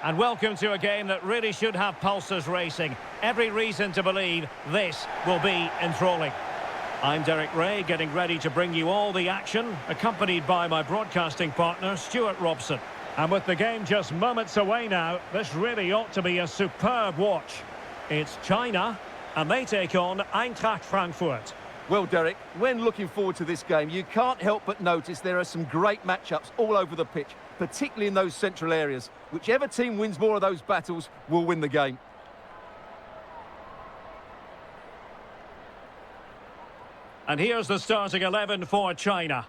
And welcome to a game that really should have pulses racing. Every reason to believe this will be enthralling. I'm Derek Ray, getting ready to bring you all the action, accompanied by my broadcasting partner, Stuart Robson. And with the game just moments away now, this really ought to be a superb watch. It's China, and they take on Eintracht Frankfurt. Well, Derek, when looking forward to this game, you can't help but notice there are some great matchups all over the pitch, particularly in those central areas. Whichever team wins more of those battles will win the game. And here's the starting 11 for China.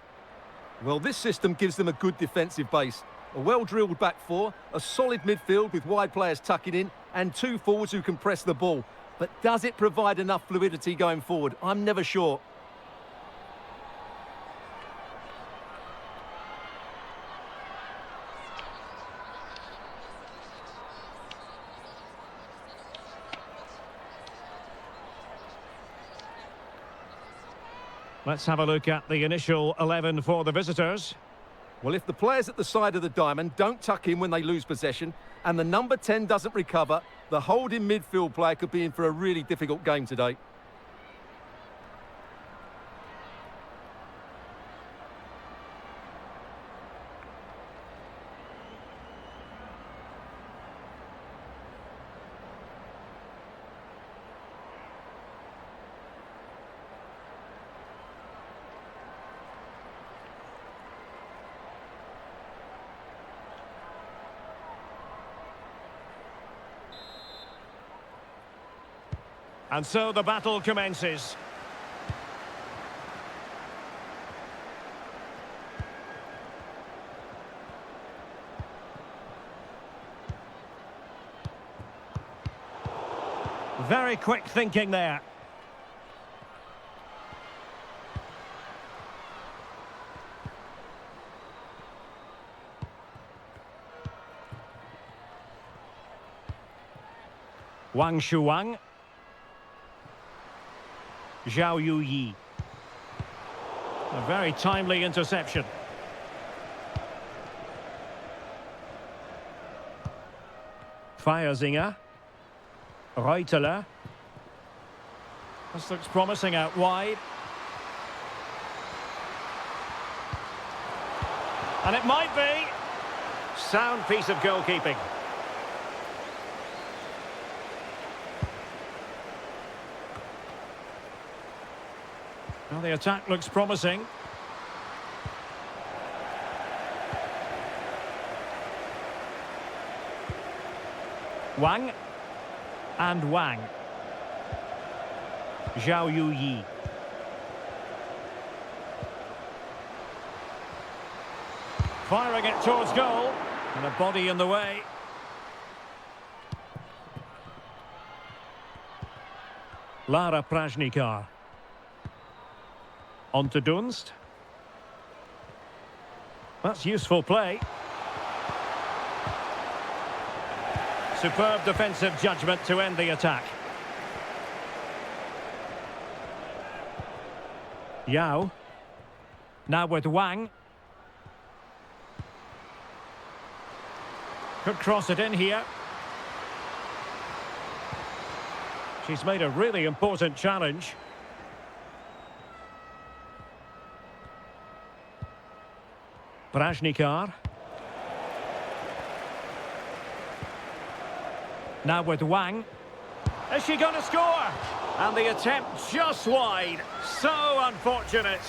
Well, this system gives them a good defensive base. A well-drilled back four, a solid midfield with wide players tucking in, and two forwards who can press the ball. But does it provide enough fluidity going forward? I'm never sure. Let's have a look at the initial 11 for the visitors. Well, if the players at the side of the diamond don't tuck in when they lose possession, and the number 10 doesn't recover, the holding midfield player could be in for a really difficult game today. And so the battle commences. Very quick thinking there. Wang Shuang. Zhao Yuyi. A very timely interception. Feierzinger. Reuteler. This looks promising out wide. And it might be. Sound piece of goalkeeping. Well, the attack looks promising. Wang. And Wang. Zhao Yuyi. Firing it towards goal. And a body in the way. Lara Prajnikar. On to Dunst. That's useful play. Superb defensive judgment to end the attack. Yao. Now with Wang. Could cross it in here. She's made a really important challenge. Prajnikar. Now with Wang. Is she going to score? And the attempt just wide. So unfortunate.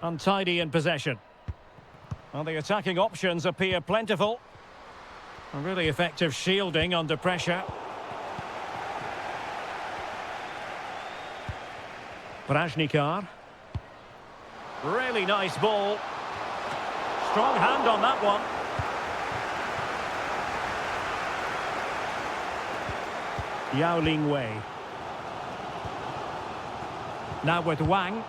Untidy in possession. Well, the attacking options appear plentiful. A really effective shielding under pressure. Prajnikar. Really nice ball. Strong hand on that one. Yao Ling Wei. Now with Wang.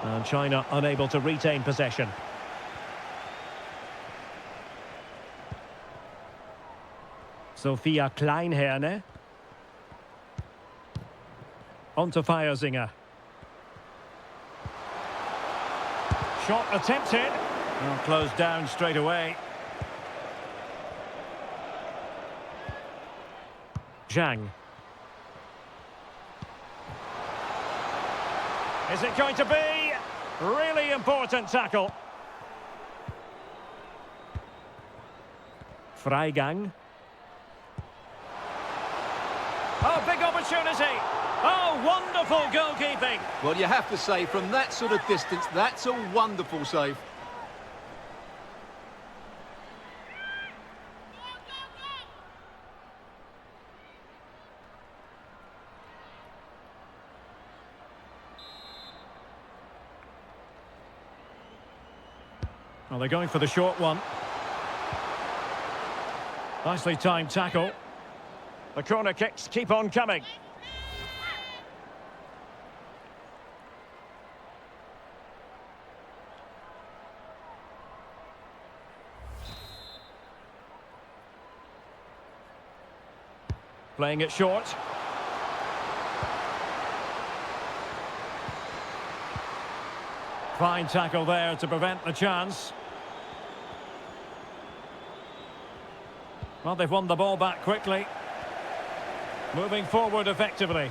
And China unable to retain possession. Sophia Kleinherne. On to Feierzinger. Shot attempted. Well, closed down straight away. Zhang. Is it going to be? Really important tackle. Freigang. Oh, big opportunity. Oh, wonderful goalkeeping. Well, you have to say, from that sort of distance, that's a wonderful save. Well, they're going for the short one. Nicely timed tackle. The corner kicks keep on coming. Playing it short. Fine tackle there to prevent the chance. Well, they've won the ball back quickly. Moving forward effectively.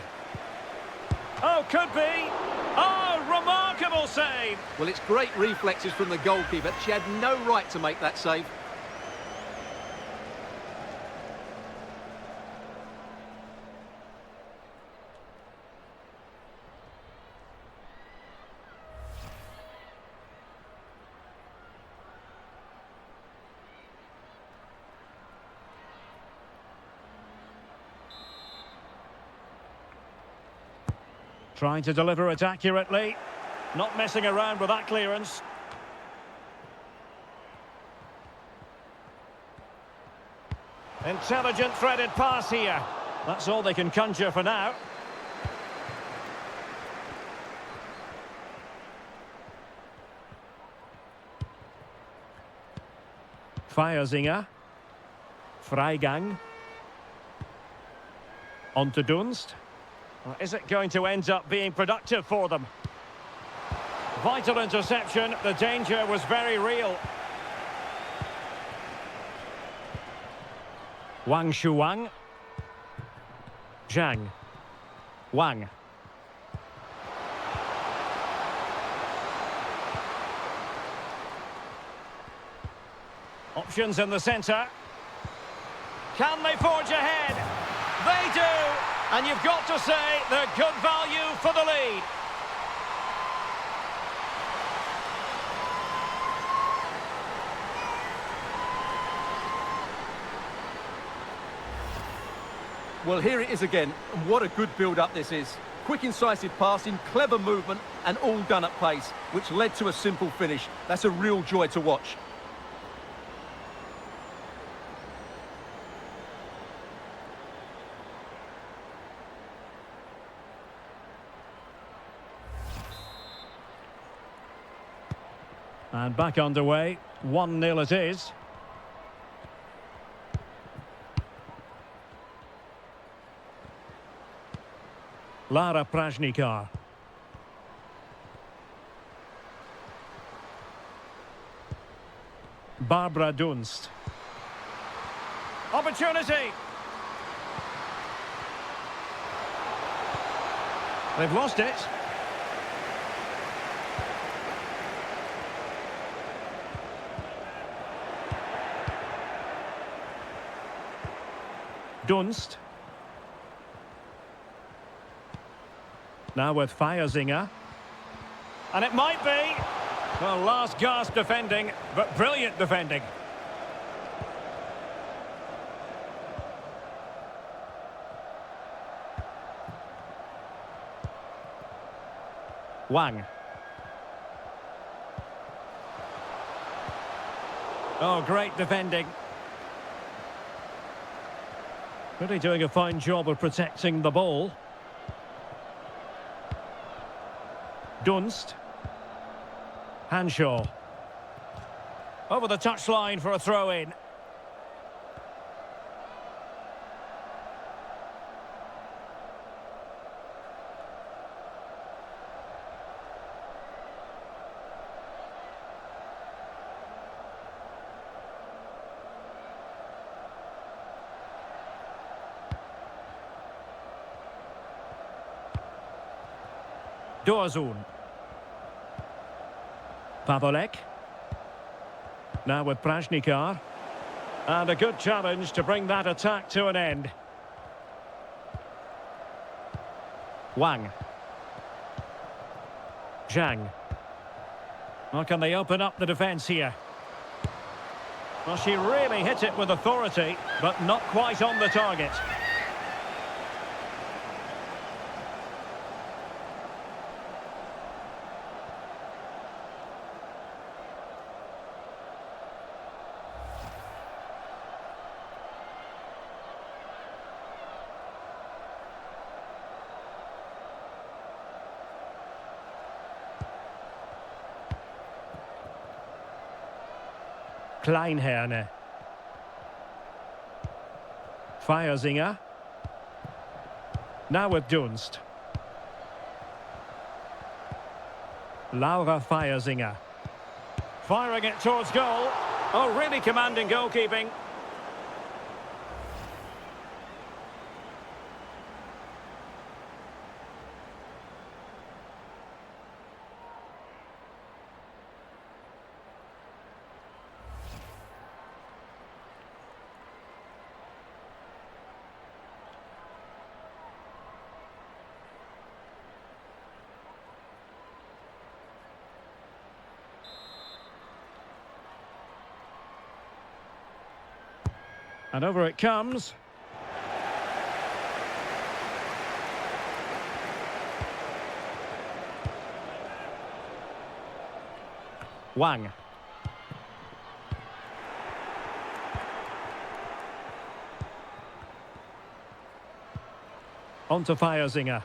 Oh, could be. Oh, remarkable save. Well, it's great reflexes from the goalkeeper. She had no right to make that save. Trying to deliver it accurately. Not messing around with that clearance. Intelligent threaded pass here. That's all they can conjure for now. Feierzinger. Freigang. On to Dunst. Well, is it going to end up being productive for them? Vital interception. The danger was very real. Wang Shuang. Zhang. Wang. Options in the centre. Can they forge ahead? They do! And you've got to say they're good value for the lead. Well, here it is again. And what a good build-up this is. Quick, incisive passing, clever movement, and all done at pace, which led to a simple finish. That's a real joy to watch. And back underway. 1-0 it is. Lara Prajnikar. Barbara Dunst. Opportunity! They've lost it. Dunst. Now with Feierzinger. And it might be. Well, last gasp defending, but brilliant defending. Wang. Oh, great defending. Really doing a fine job of protecting the ball. Dunst. Hanshaw. Over the touchline for a throw-in. Doazun. Pavolek. Now with Prashnikar. And a good challenge to bring that attack to an end. Wang. Zhang. Well, can they open up the defence here? Well, she really hit it with authority, but not quite on the target. Kleinherne. Feiersinger. Now with Dunst. Laura Feiersinger. Firing it towards goal. Oh, really commanding goalkeeping. And over it comes. Wang. On to Feiersinger.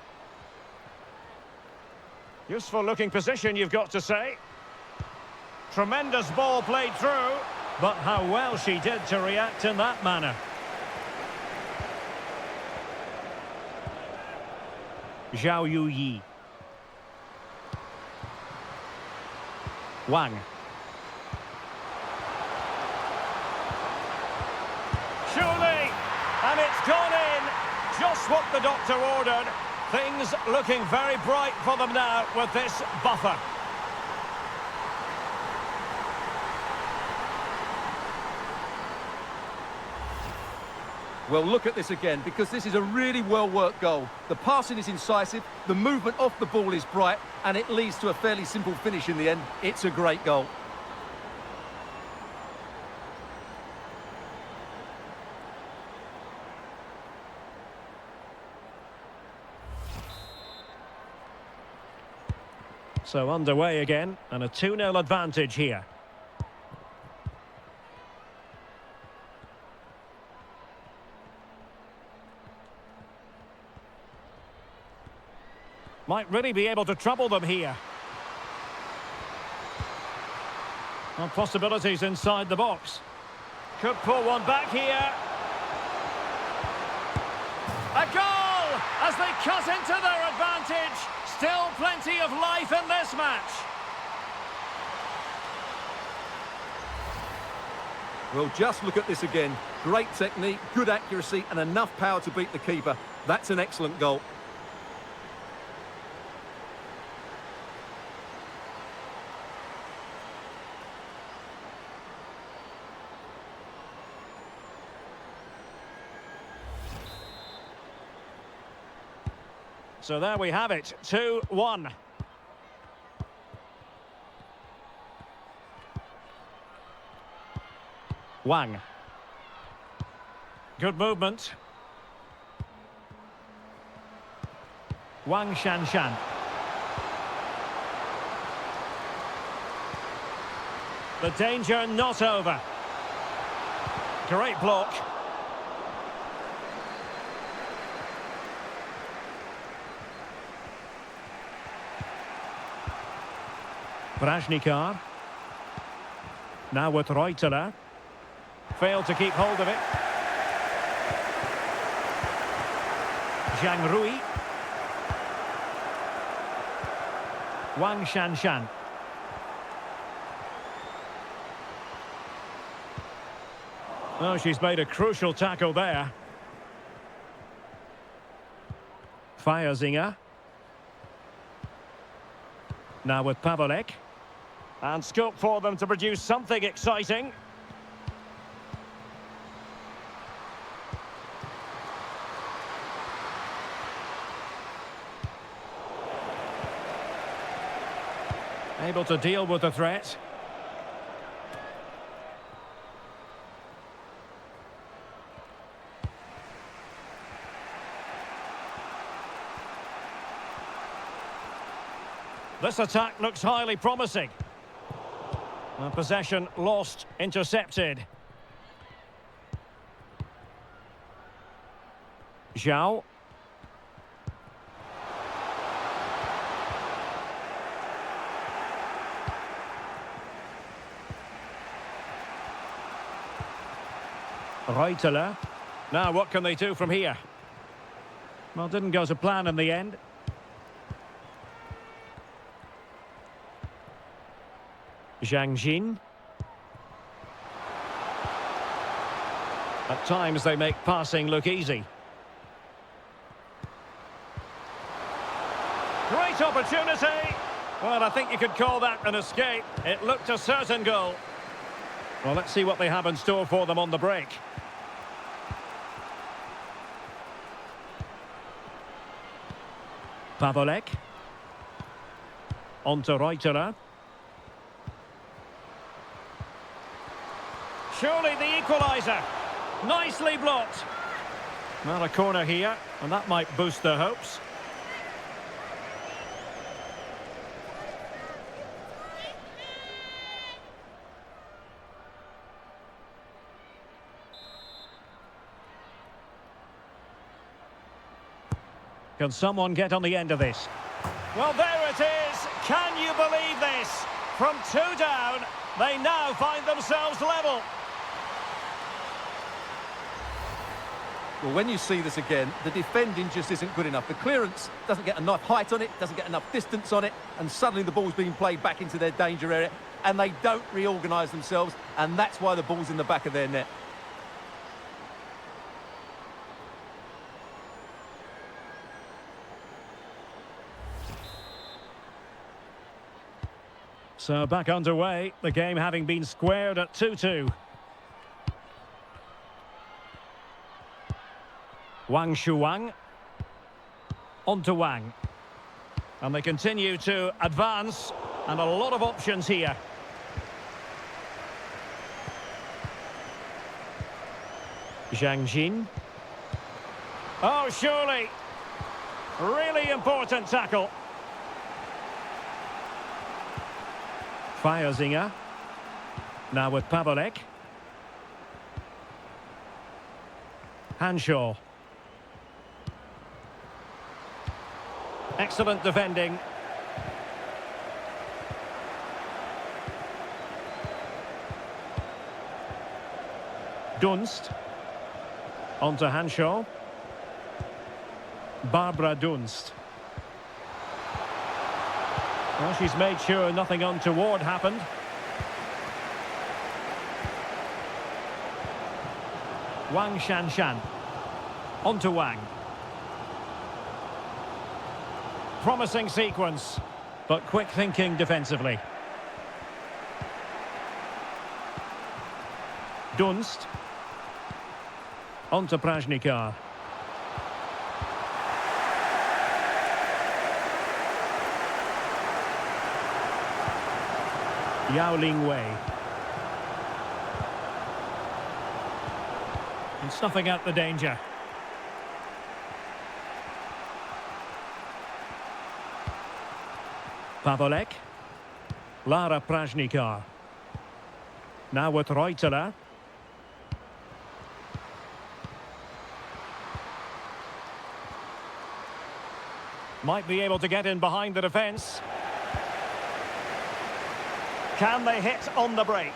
Useful looking position, you've got to say. Tremendous ball played through. But how well she did to react in that manner. Zhao Yuyi. Wang. Surely! And it's gone in! Just what the doctor ordered. Things looking very bright for them now with this buffer. Well, look at this again, because this is a really well-worked goal. The passing is incisive, the movement off the ball is bright, and it leads to a fairly simple finish in the end. It's a great goal. So underway again, and a 2-0 advantage here. Might really be able to trouble them here. Well, possibilities inside the box. Could pull one back here. A goal as they cut into their advantage. Still plenty of life in this match. Well, just look at this again. Great technique, good accuracy, and enough power to beat the keeper. That's an excellent goal. So there we have it, 2-1. Wang. Good movement. Wang Shanshan. The danger not over. Great block. Prajnikar. Now with Reuteler. Failed to keep hold of it. Zhang Rui. Wang Shanshan. Oh, she's made a crucial tackle there. Feierzinger. Now with Pavelek. And scope for them to produce something exciting. Able to deal with the threat. This attack looks highly promising. Possession lost, intercepted. Zhao. Reuteler. Now what can they do from here? Well, didn't go to plan in the end. Zhang Jin. At times they make passing look easy. Great opportunity. Well, I think you could call that an escape. It looked a certain goal. Well, let's see what they have in store for them on the break. Pavelek. On to Reuteler. Surely the equaliser. Nicely blocked. Well, a corner here, and that might boost their hopes. Can someone get on the end of this? Well, there it is. Can you believe this? From 2 down, they now find themselves level. Well, when you see this again, the defending just isn't good enough. The clearance doesn't get enough height on it, doesn't get enough distance on it, and suddenly the ball's being played back into their danger area, and they don't reorganise themselves, and that's why the ball's in the back of their net. So back underway, the game having been squared at 2-2. Wang Shuang. On to Wang. And they continue to advance, and a lot of options here. Zhang Jin. Oh, surely. Really important tackle. Feierzinger. Now with Pavelek. Hanshaw. Excellent defending. Dunst. On to Hanshaw. Barbara Dunst. Well, she's made sure nothing untoward happened. Wang Shanshan. On to Wang. Promising sequence, but quick thinking defensively. Dunst. On to Prajnikar. Yao Ling Wei. And snuffing out the danger. Pavelek. Lara Prajnikar. Now with Reuteler. Might be able to get in behind the defence. Can they hit on the break?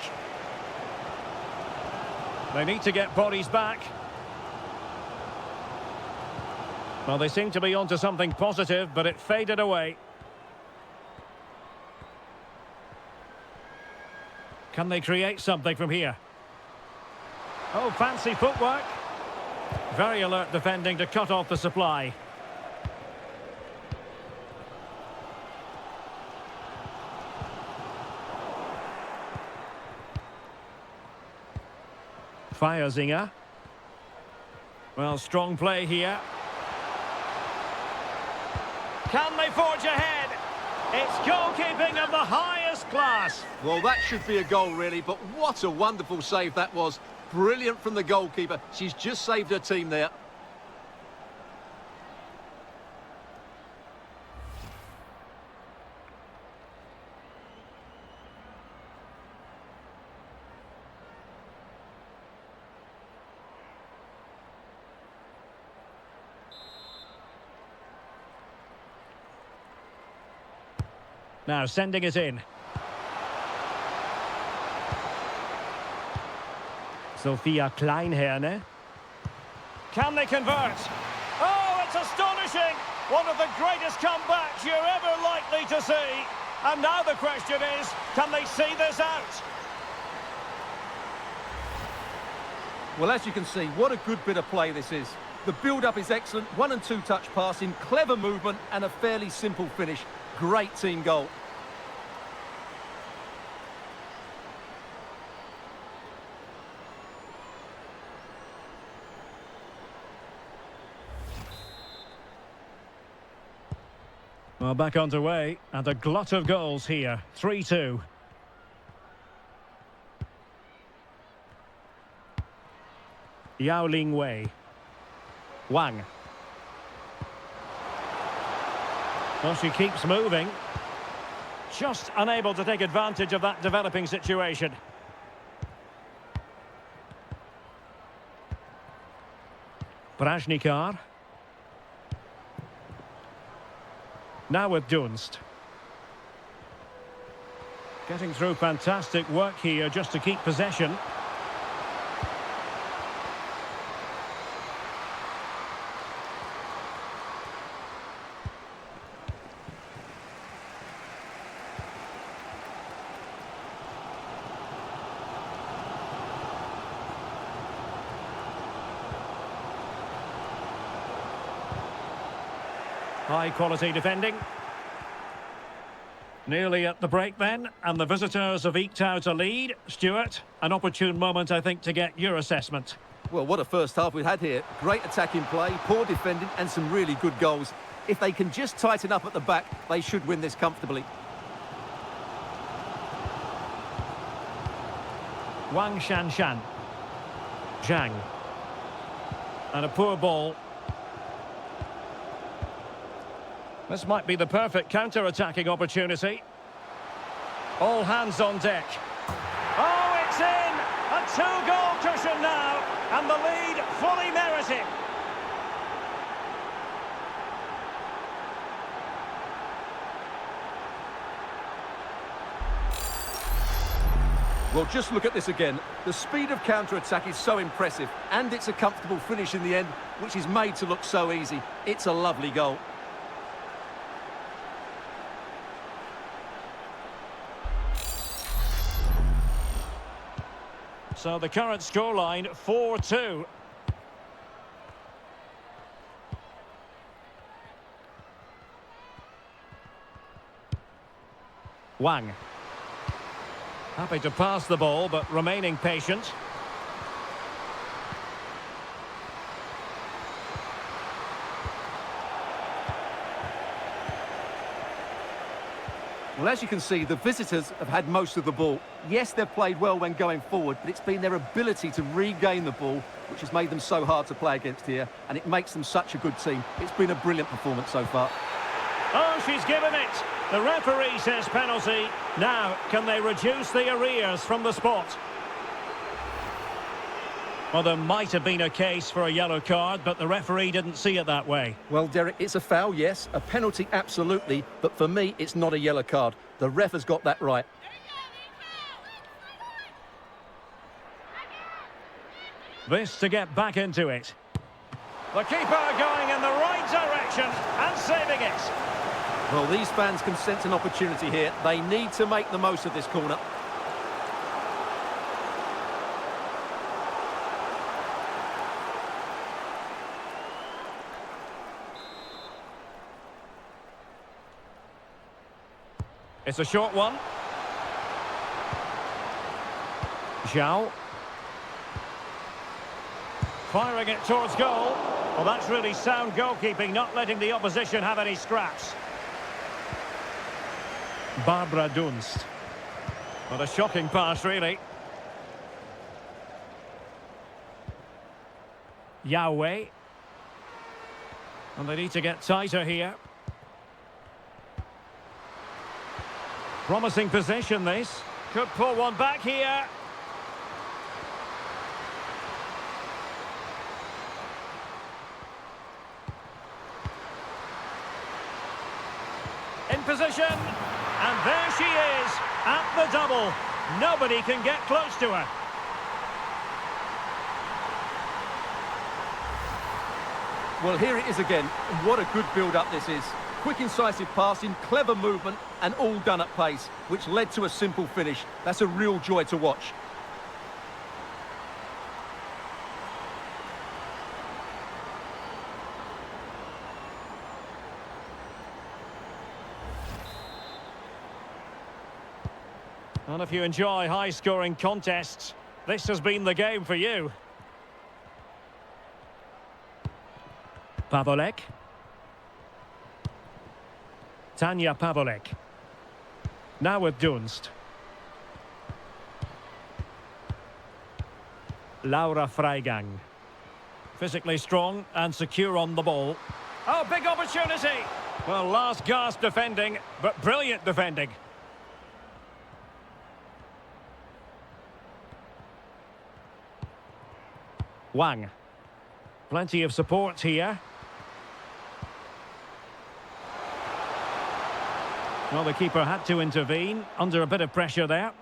They need to get bodies back. Well, they seem to be onto something positive, but it faded away. Can they create something from here? Oh, fancy footwork. Very alert defending to cut off the supply. Feierzinger. Well, strong play here. Can they forge ahead? It's goalkeeping of the highest class. Well, that should be a goal, really, but what a wonderful save that was. Brilliant from the goalkeeper. She's just saved her team there. Now sending it in. Sophia Kleinherne. Can they convert? Oh, it's astonishing! One of the greatest comebacks you're ever likely to see. And now the question is, can they see this out? Well, as you can see, what a good bit of play this is. The build-up is excellent, 1- and 2-touch passing, clever movement and a fairly simple finish. Great team goal. Well, back underway, and a glut of goals here. 3-2. Yao Ling Wei. Wang. Well, she keeps moving. Just unable to take advantage of that developing situation. Brajnikar. Now with Dunst. Getting through fantastic work here just to keep possession. High quality defending. Nearly at the break then, and the visitors have eked out a lead. Stuart, an opportune moment, I think, to get your assessment. Well, what a first half we've had here. Great attacking play, poor defending and some really good goals. If they can just tighten up at the back, they should win this comfortably. Wang Shanshan. Zhang. And a poor ball. This might be the perfect counter-attacking opportunity. All hands on deck. Oh, it's in! A two-goal cushion now, and the lead fully merited. Well, just look at this again. The speed of counter-attack is so impressive, and it's a comfortable finish in the end, which is made to look so easy. It's a lovely goal. So the current scoreline, 4-2. Wang. Happy to pass the ball, but remaining patient. Well, as you can see, the visitors have had most of the ball. Yes, they've played well when going forward, but it's been their ability to regain the ball which has made them so hard to play against here, and it makes them such a good team. It's been a brilliant performance so far. Oh, she's given it. The referee says penalty. Now, can they reduce the arrears from the spot? Well, there might have been a case for a yellow card, but the referee didn't see it that way. Well, Derek, it's a foul, yes. A penalty, absolutely. But for me, it's not a yellow card. The ref has got that right. This to get back into it. The keeper going in the right direction and saving it. Well, these fans can sense an opportunity here. They need to make the most of this corner. It's a short one. Zhao. Firing it towards goal. Well, that's really sound goalkeeping, not letting the opposition have any scraps. Barbara Dunst. What a shocking pass, really. Yahweh. And they need to get tighter here. Promising possession, this. Could pull one back here. In position. And there she is, at the double. Nobody can get close to her. Well, here it is again. What a good build-up this is. Quick, incisive passing, clever movement, and all done at pace, which led to a simple finish. That's a real joy to watch. And if you enjoy high-scoring contests, this has been the game for you. Pavolek. Tanya Pavolek. Now with Dunst. Laura Freigang. Physically strong and secure on the ball. Oh, big opportunity! Well, last gasp defending, but brilliant defending. Wang. Plenty of support here. Well, the keeper had to intervene, under a bit of pressure there.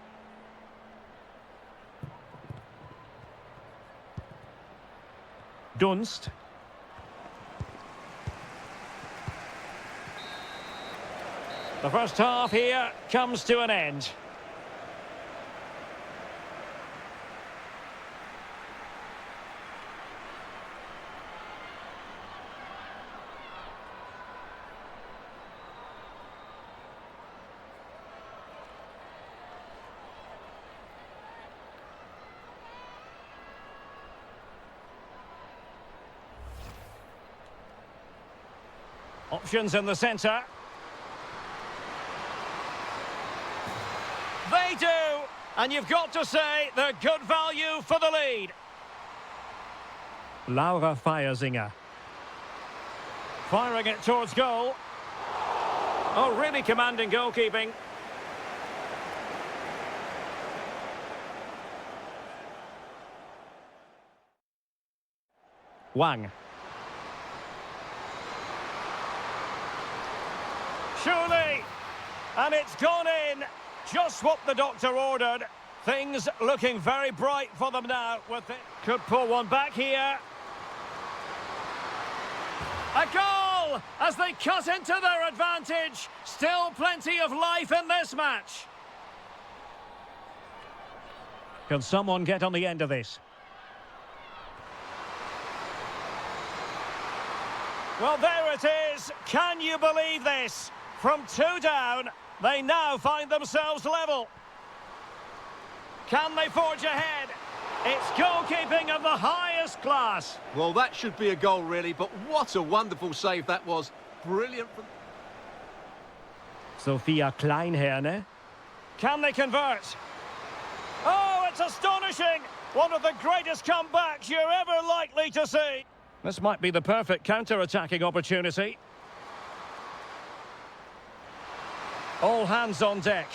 Dunst. The first half here comes to an end. Options in the centre. They do! And you've got to say they're good value for the lead. Laura Feiersinger. Firing it towards goal. Oh, really commanding goalkeeping. Wang. Surely, and it's gone in, just what the doctor ordered. Things looking very bright for them now. With it. Could pull one back here. A goal as they cut into their advantage. Still plenty of life in this match. Can someone get on the end of this? Well, there it is. Can you believe this? From 2 down, they now find themselves level. Can they forge ahead? It's goalkeeping of the highest class. Well, that should be a goal, really, but what a wonderful save that was. Brilliant. Sophia Kleinherne. Can they convert? Oh, it's astonishing! One of the greatest comebacks you're ever likely to see. This might be the perfect counter-attacking opportunity. All hands on deck.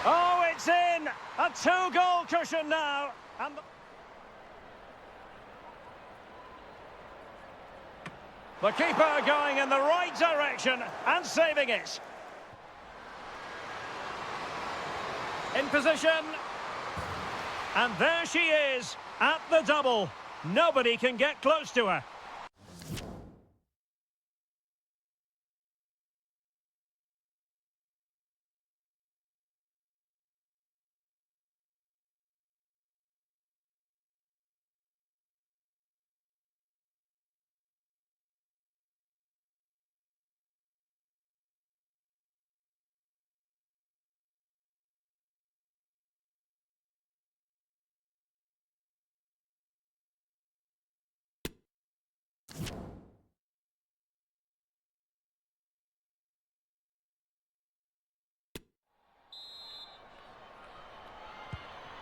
Oh, it's in! A 2-goal cushion now. And the keeper going in the right direction and saving it. In in position. And there she is, at the double. Nobody can get close to her.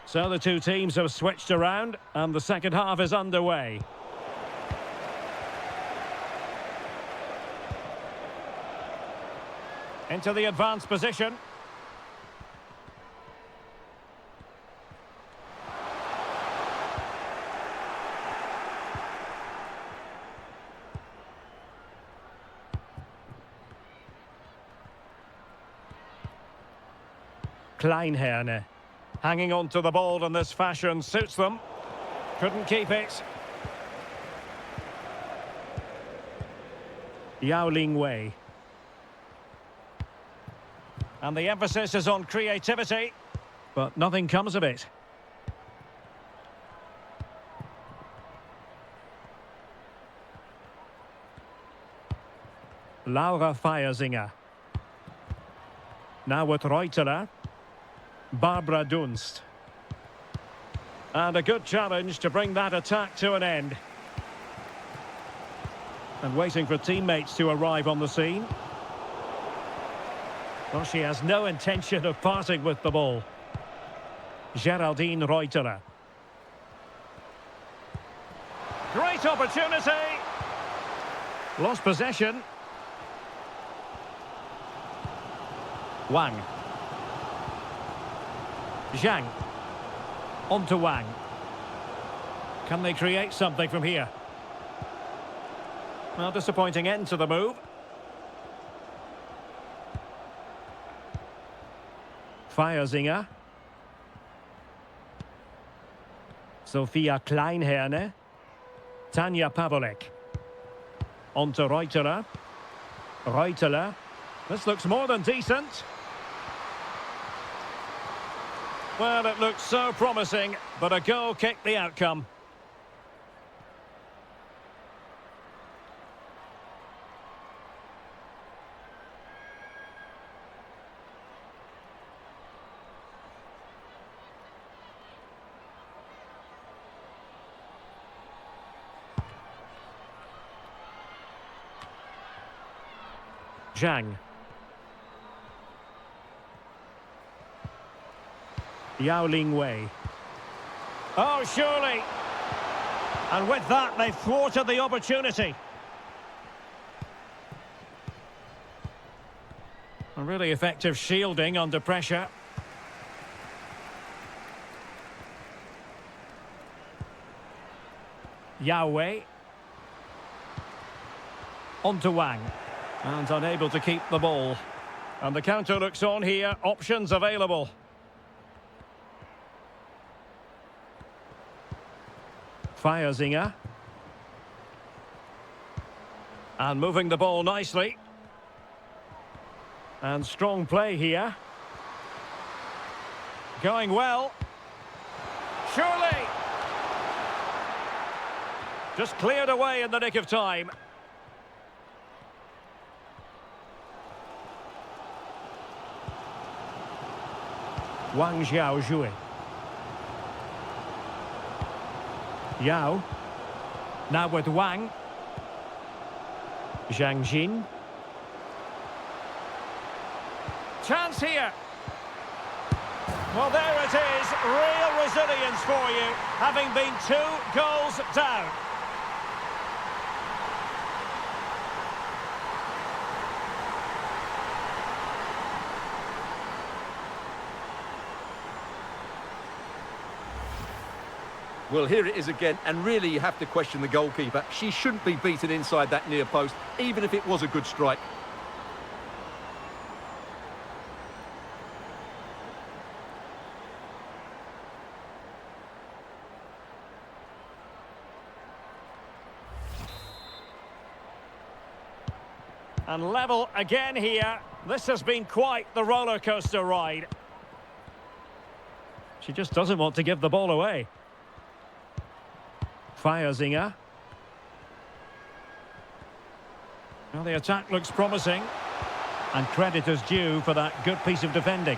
So the two teams have switched around and the second half is underway. Into the advanced position. Kleinherne. Hanging on to the ball in this fashion suits them. Couldn't keep it. Yao Ling Wei. And the emphasis is on creativity, but nothing comes of it. Laura Feiersinger. Now with Reuteler. Barbara Dunst. And a good challenge to bring that attack to an end. And waiting for teammates to arrive on the scene. Well, she has no intention of parting with the ball. Geraldine Reuteler. Great opportunity. Lost possession. Wang. Zhang. On to Wang. Can they create something from here? Well, disappointing end to the move. Feiersinger. Sophia Kleinherne. Tanja Pawelek. On to Reuteler. Reuteler. This looks more than decent. Well, it looked so promising, but a goal kicked the outcome. Zhang. Yao Ling Wei. Oh, surely. And with that, they've thwarted the opportunity. A really effective shielding under pressure. Yao Wei. On to Wang. And unable to keep the ball. And the counter looks on here. Options available. Feiersinger. And moving the ball nicely. And strong play here. Going well. Surely. Just cleared away in the nick of time. Wang Xiaojue. Yao. Now with Wang. Zhang Jin. Chance here. Well, there it is. Real resilience for you, having been 2 goals down. Well, here it is again, and really you have to question the goalkeeper. She shouldn't be beaten inside that near post, even if it was a good strike. And level again here. This has been quite the roller coaster ride. She just doesn't want to give the ball away. Feiersinger. Well, the attack looks promising. And credit is due for that good piece of defending.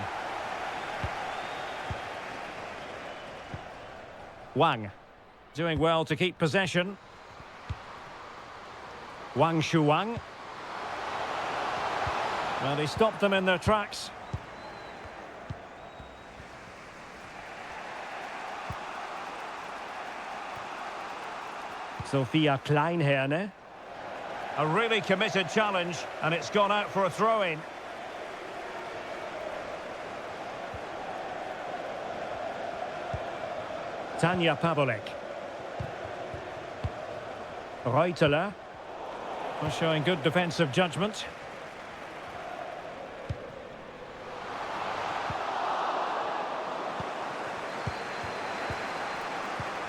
Wang. Doing well to keep possession. Wang Shuang. Well, he stopped them in their tracks. Sophia Kleinherne. A really committed challenge, and it's gone out for a throw-in. Tanja Pavlik. Reuteler. Showing good defensive judgment.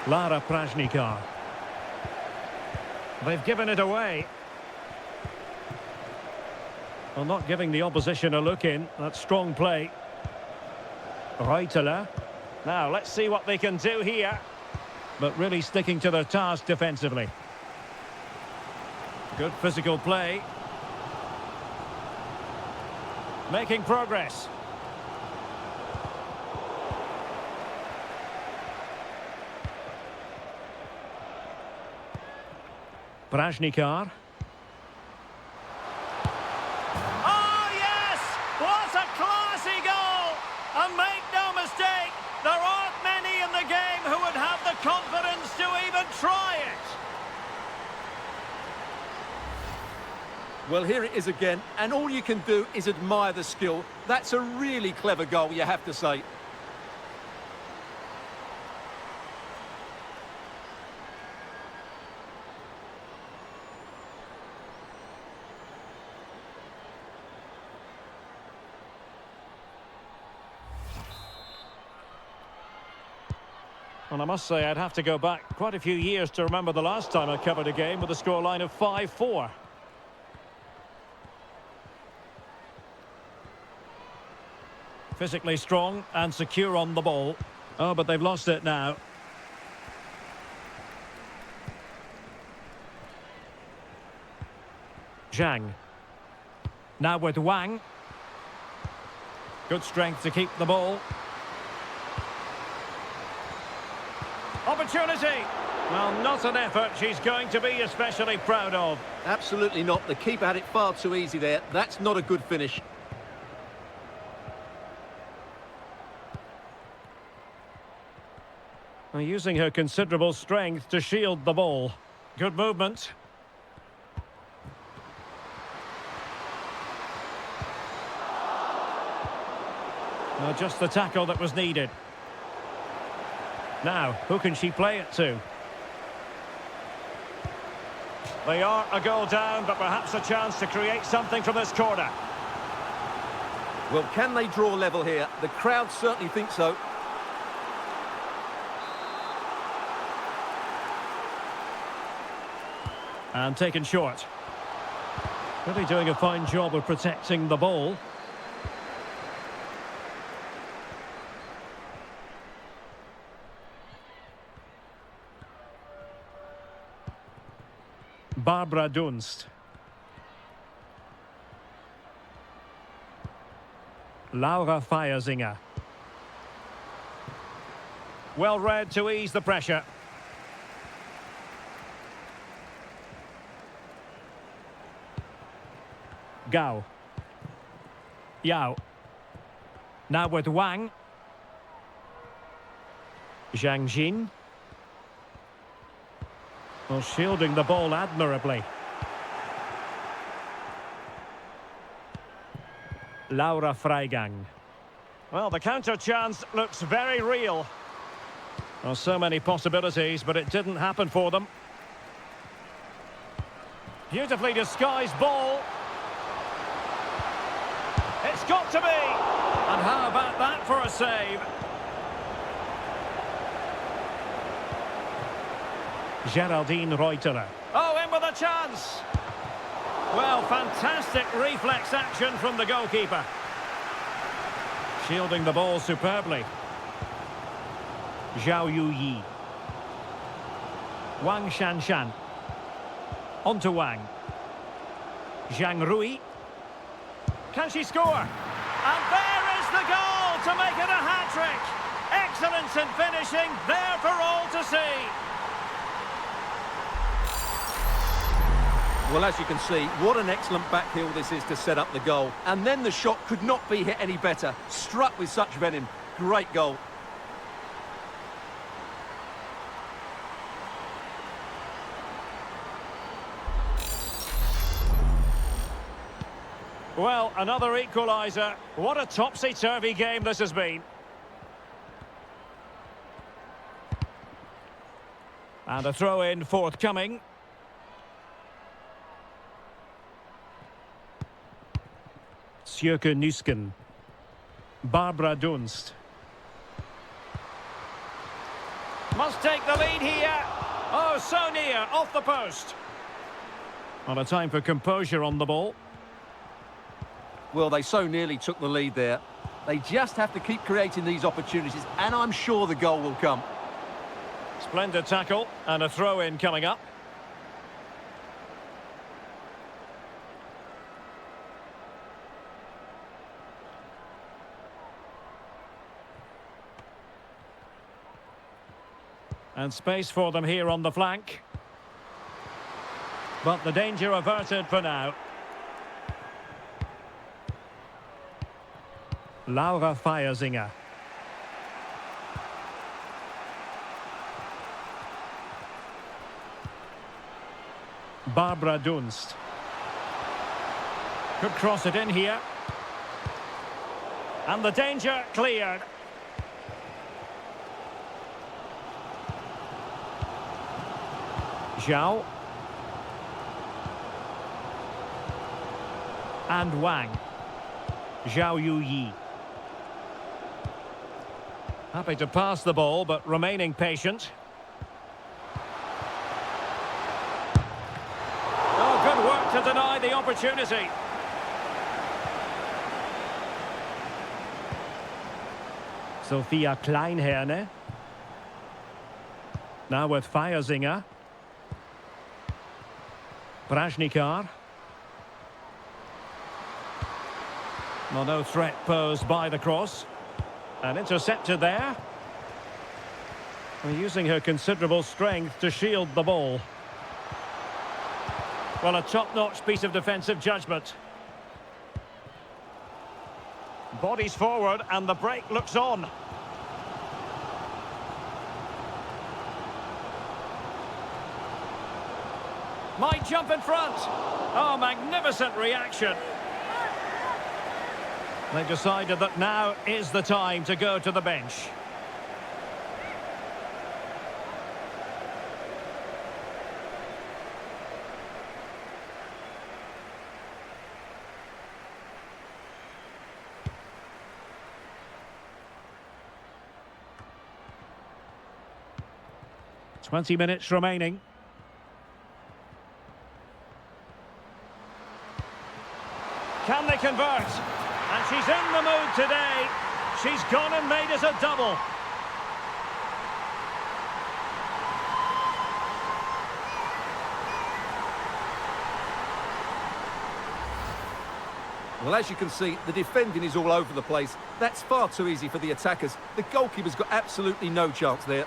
Lara Prajnikar. They've given it away. Well, not giving the opposition a look in. That's strong play. Reuteler. Now, let's see what they can do here. But really sticking to their task defensively. Good physical play. Making progress. Prajnikar. Oh, yes! What a classy goal! And make no mistake, there aren't many in the game who would have the confidence to even try it. Well, here it is again, and all you can do is admire the skill. That's a really clever goal, you have to say. And I must say, I'd have to go back quite a few years to remember the last time I covered a game with a scoreline of 5-4. Physically strong and secure on the ball. Oh, but they've lost it now. Zhang. Now with Wang. Good strength to keep the ball. Opportunity. Well, not an effort she's going to be especially proud of. Absolutely not. The keeper had it far too easy there. That's not a good finish. Using her considerable strength to shield the ball. Good movement. Just the tackle that was needed. Now, who can she play it to? They are a goal down, but perhaps a chance to create something from this corner. Well, can they draw level here? The crowd certainly think so. And taken short. Really doing a fine job of protecting the ball. Barbara Dunst. Laura Feiersinger. Well read to ease the pressure. Gao. Yao. Now with Wang. Zhang Jin. Well, shielding the ball admirably. Laura Freigang. Well, the counter chance looks very real. Well, so many possibilities, but it didn't happen for them. Beautifully disguised ball. It's got to be! And how about that for a save? Geraldine Reuteler. Oh, in with a chance! Well, fantastic reflex action from the goalkeeper. Shielding the ball superbly. Zhao Yuyi. Wang Shanshan. On to Wang. Zhang Rui. Can she score? And there is the goal to make it a hat-trick. Excellence in finishing, there for all to see. Well, as you can see, what an excellent back heel this is to set up the goal. And then the shot could not be hit any better. Struck with such venom. Great goal. Well, another equaliser. What a topsy-turvy game this has been. And a throw-in forthcoming. Sjöke Nysken. Barbara Dunst. Must take the lead here. Oh, so near, off the post. Well, a time for composure on the ball. Well, they so nearly took the lead there. They just have to keep creating these opportunities, and I'm sure the goal will come. Splendid tackle, and a throw-in coming up. And space for them here on the flank. But the danger averted for now. Laura Feiersinger. Barbara Dunst. Could cross it in here. And the danger cleared. Zhao. And Wang. Zhao Yuyi. Happy to pass the ball, but remaining patient. Oh, good work to deny the opportunity. Sophia Kleinherne. Now with Feiersinger. Brajnikar. Well, no threat posed by the cross. And intercepted there. And using her considerable strength to shield the ball. Well, a top-notch piece of defensive judgment. Bodies forward and the break looks on. Might jump in front. Oh, magnificent reaction. They've decided that now is the time to go to the bench. "20 minutes remaining. Can they convert? And she's in the mood today. She's gone and made it a double. Well, as you can see, the defending is all over the place. That's far too easy for the attackers. The goalkeeper's got absolutely no chance there.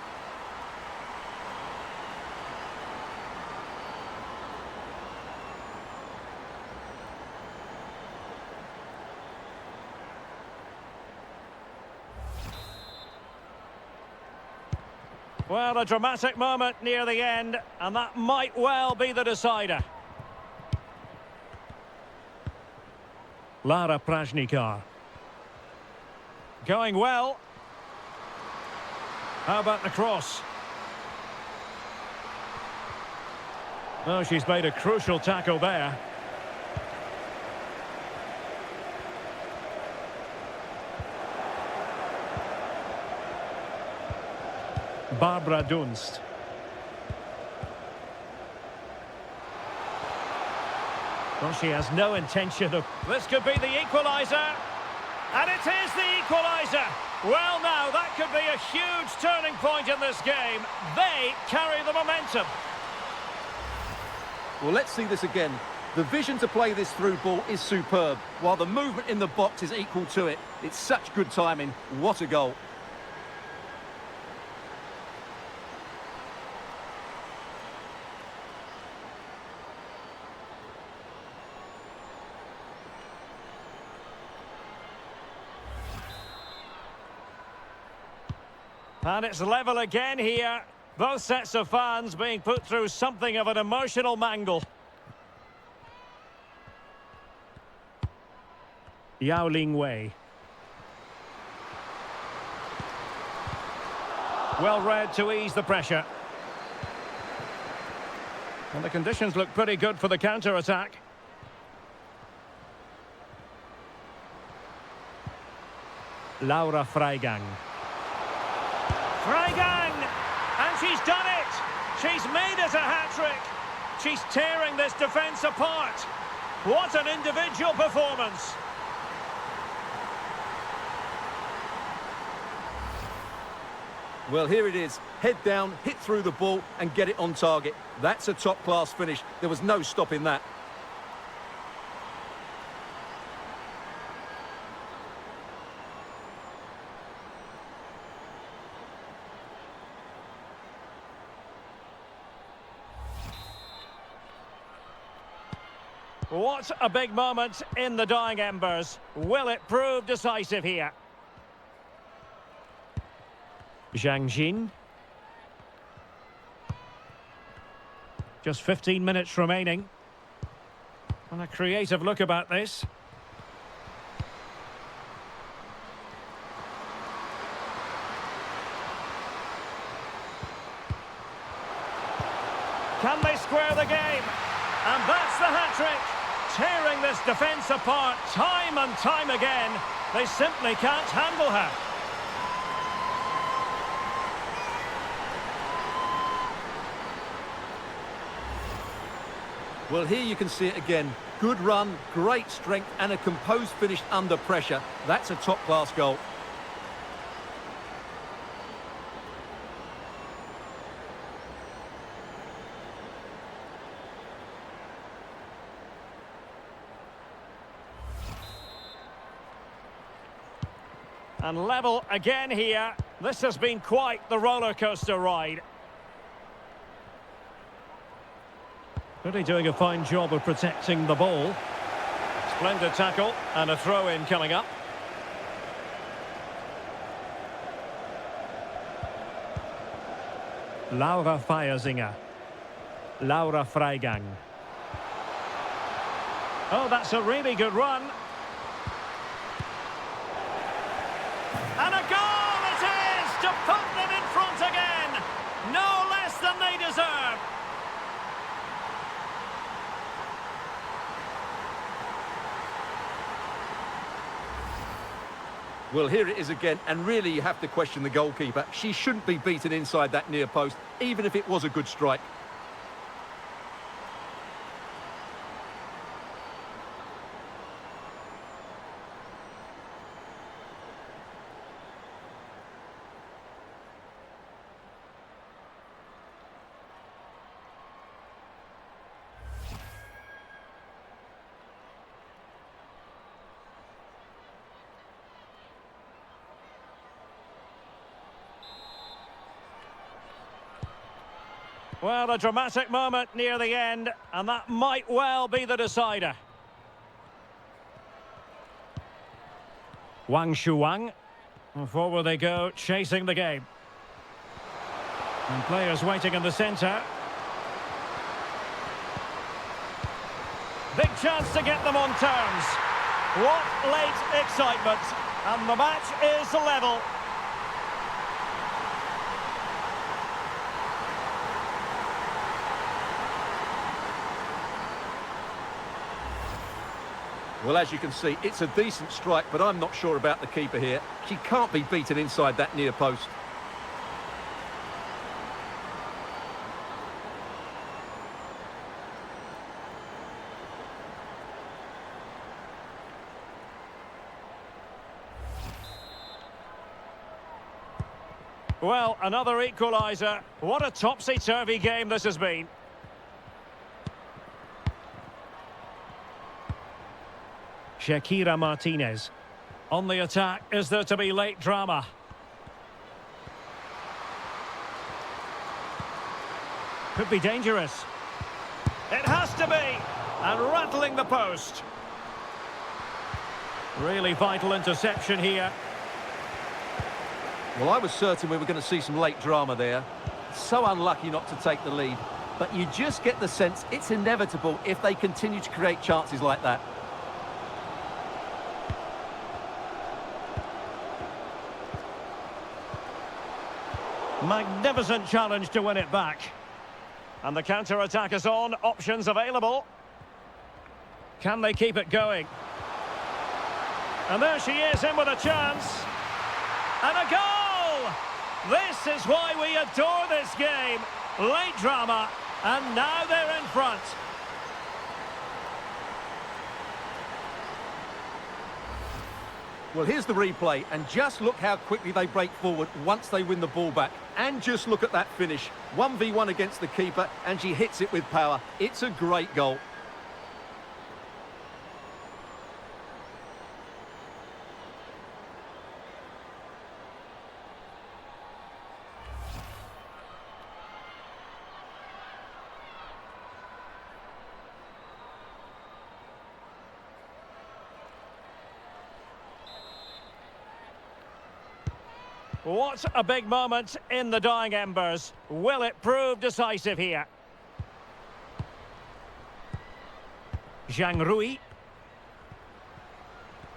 Well, a dramatic moment near the end, and that might well be the decider. Lara Prajnikar. Going well. How about the cross? Oh, she's made a crucial tackle there. Barbara Dunst. Well, she has no intention of... This could be the equaliser. And it is the equaliser. Well, now, that could be a huge turning point in this game. They carry the momentum. Well, let's see this again. The vision to play this through ball is superb, while the movement in the box is equal to it. It's such good timing. What a goal. And it's level again here. Both sets of fans being put through something of an emotional mangle. Yao Ling Wei. Well read to ease the pressure. And the conditions look pretty good for the counter-attack. Laura Freigang. Freigang! And she's done it! She's made it a hat-trick! She's tearing this defence apart! What an individual performance! Well, here it is. Head down, hit through the ball and get it on target. That's a top-class finish. There was no stopping that. What a big moment in the dying embers. Will it prove decisive here? Zhang Jin. Just 15 minutes remaining. And a creative look about this. Can they square the game? And that's the hat-trick. Tearing this defence apart time and time again. They simply can't handle her. Well, here you can see it again. Good run, great strength and a composed finish under pressure. That's a top-class goal. And level again here. This has been quite the roller coaster ride. Really doing a fine job of protecting the ball. Splendid tackle and a throw-in coming up. Laura Feiersinger. Laura Freigang. Oh, that's a really good run. And a goal it is to put them in front again. No less than they deserve. Well, here it is again, and really you have to question the goalkeeper. She shouldn't be beaten inside that near post, even if it was a good strike. Well, a dramatic moment near the end, and that might well be the decider. Wang Shuang. And forward they go, chasing the game. And players waiting in the centre. Big chance to get them on terms. What late excitement. And the match is level. Well, as you can see, it's a decent strike, but I'm not sure about the keeper here. She can't be beaten inside that near post. Well, another equaliser. What a topsy-turvy game this has been. Shakira Martinez. On the attack, is there to be late drama? Could be dangerous. It has to be. And rattling the post. Really vital interception here. Well, I was certain we were going to see some late drama there. So unlucky not to take the lead. But you just get the sense it's inevitable if they continue to create chances like that. Magnificent challenge to win it back. And the counter-attack is on, options available. Can they keep it going? And there she is, in with a chance. And a goal! This is why we adore this game. Late drama, and now they're in front. Well, here's the replay, and just look how quickly they break forward once they win the ball back. And just look at that finish. 1v1 against the keeper, and she hits it with power. It's a great goal. What a big moment in the dying embers. Will it prove decisive here? Zhang Rui.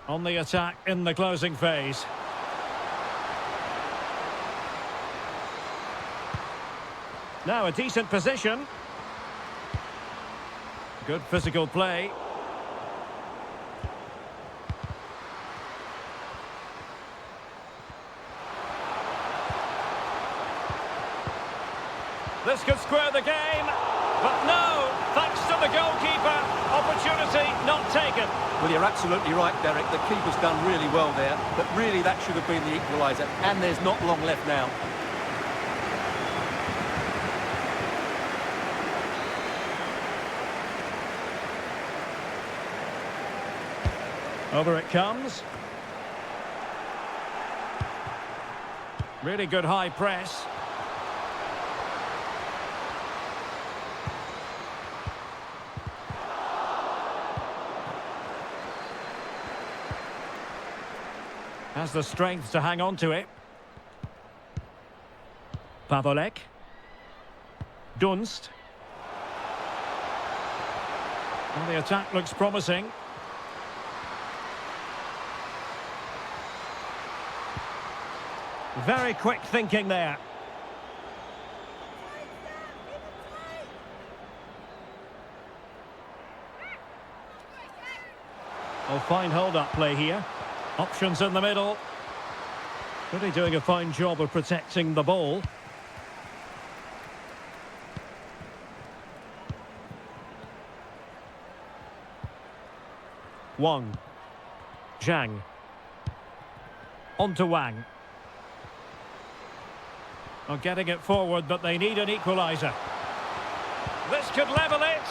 On the attack in the closing phase. Now a decent position. Good physical play. This could square the game, but no, thanks to the goalkeeper, opportunity not taken. Well, you're absolutely right, Derek. The keeper's done really well there, but really that should have been the equaliser, and there's not long left now. Over it comes. Really good high press. Has the strength to hang on to it. Pavolek. Dunst. And the attack looks promising. Very quick thinking there. Oh, fine hold-up play here. Options in the middle. Really doing a fine job of protecting the ball. Wang. Zhang. On to Wang. Are getting it forward, but they need an equaliser. This could level it,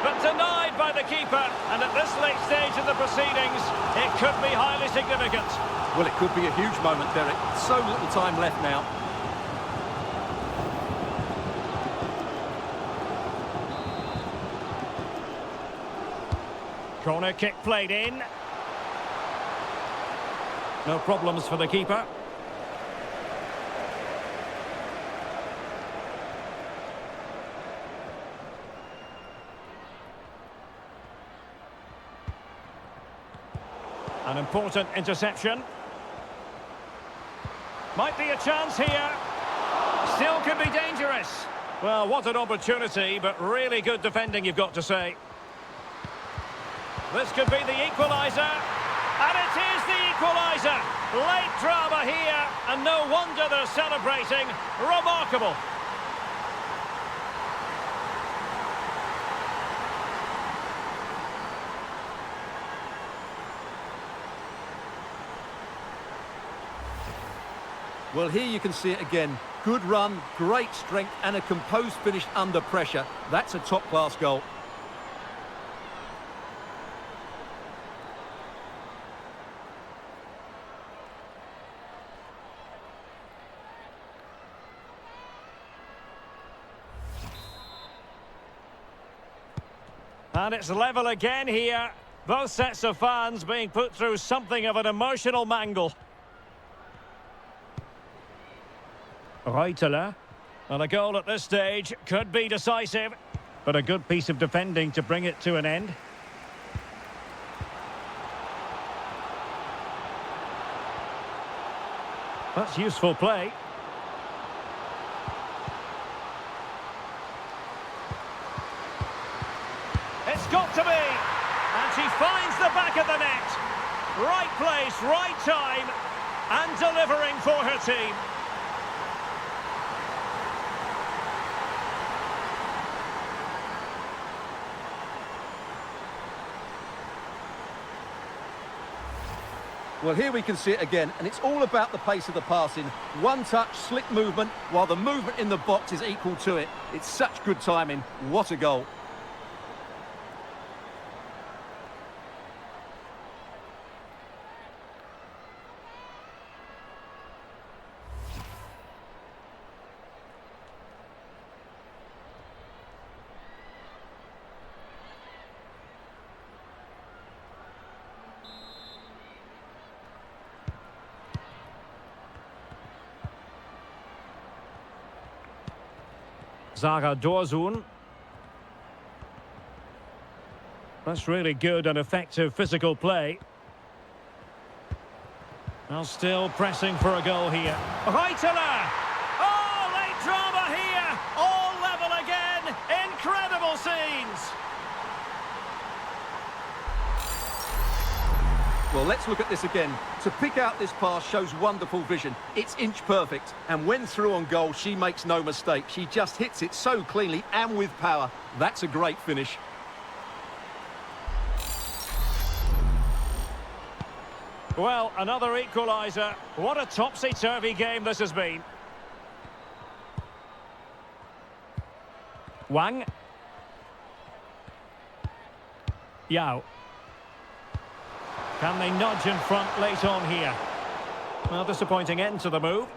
but denied by the keeper. And at this late stage in the proceedings, it could be highly significant. Well, it could be a huge moment, Derek. So little time left now. Corner kick played in. No problems for the keeper. An important interception. Might be a chance here. Still could be dangerous. Well, what an opportunity, but really good defending, you've got to say. This could be the equaliser. And it is the equaliser. Late drama here, and no wonder they're celebrating. Remarkable. Well, here you can see it again. Good run, great strength and a composed finish under pressure. That's a top-class goal. And it's level again here. Both sets of fans being put through something of an emotional mangle. Reuteler. And a goal at this stage could be decisive, but a good piece of defending to bring it to an end. That's useful play. It's got to be! And she finds the back of the net. Right place, right time, and delivering for her team. Well, here we can see it again, and it's all about the pace of the passing. One touch, slick movement, while the movement in the box is equal to it. It's such good timing. What a goal. Zara Dorzun. That's really good and effective physical play. Now still pressing for a goal here. Reuteler! Oh, late drama here! All level again! Incredible scenes! Well, let's look at this again. To pick out this pass shows wonderful vision. It's inch perfect. And when through on goal, she makes no mistake. She just hits it so cleanly and with power. That's a great finish. Well, another equaliser. What a topsy-turvy game this has been. Wang. Yao. Can they nudge in front late on here? Well, disappointing end to the move.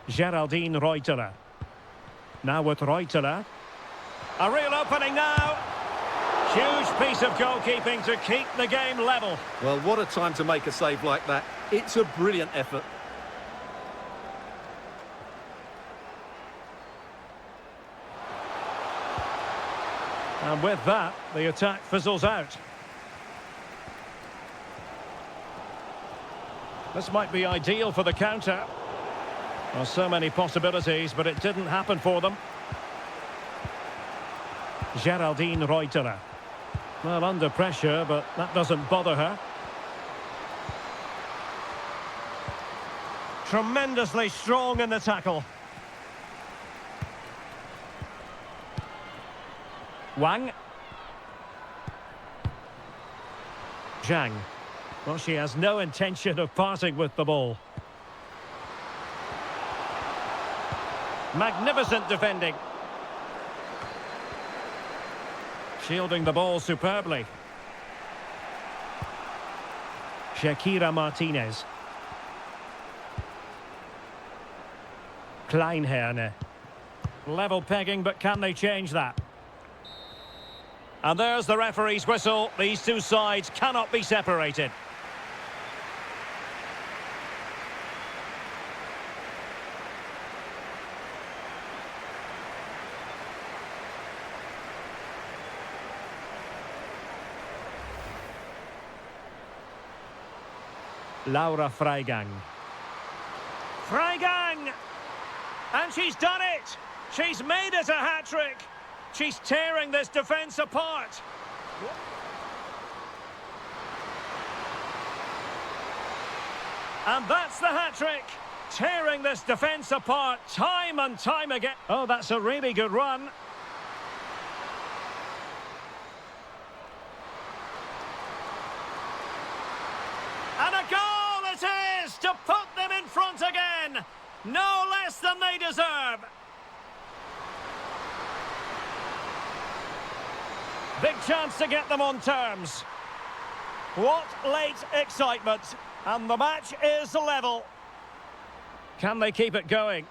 Geraldine Reuteler. Now with Reuteler. A real opening now. Huge piece of goalkeeping to keep the game level. Well, what a time to make a save like that. It's a brilliant effort. And with that, the attack fizzles out. This might be ideal for the counter. Well, so many possibilities, but it didn't happen for them. Geraldine Reuteler. Well, under pressure, but that doesn't bother her. Tremendously strong in the tackle. Wang. Zhang. Well, she has no intention of parting with the ball. Magnificent defending. Shielding the ball superbly. Shakira Martinez. Kleinherne. Level pegging, but can they change that? And there's the referee's whistle. These two sides cannot be separated. Laura Freigang. Freigang! And she's done it! She's made it a hat-trick! She's tearing this defence apart. And that's the hat-trick. Tearing this defence apart time and time again. Oh, that's a really good run. No less than they deserve. Big chance to get them on terms. What late excitement. And the match is level. Can they keep it going?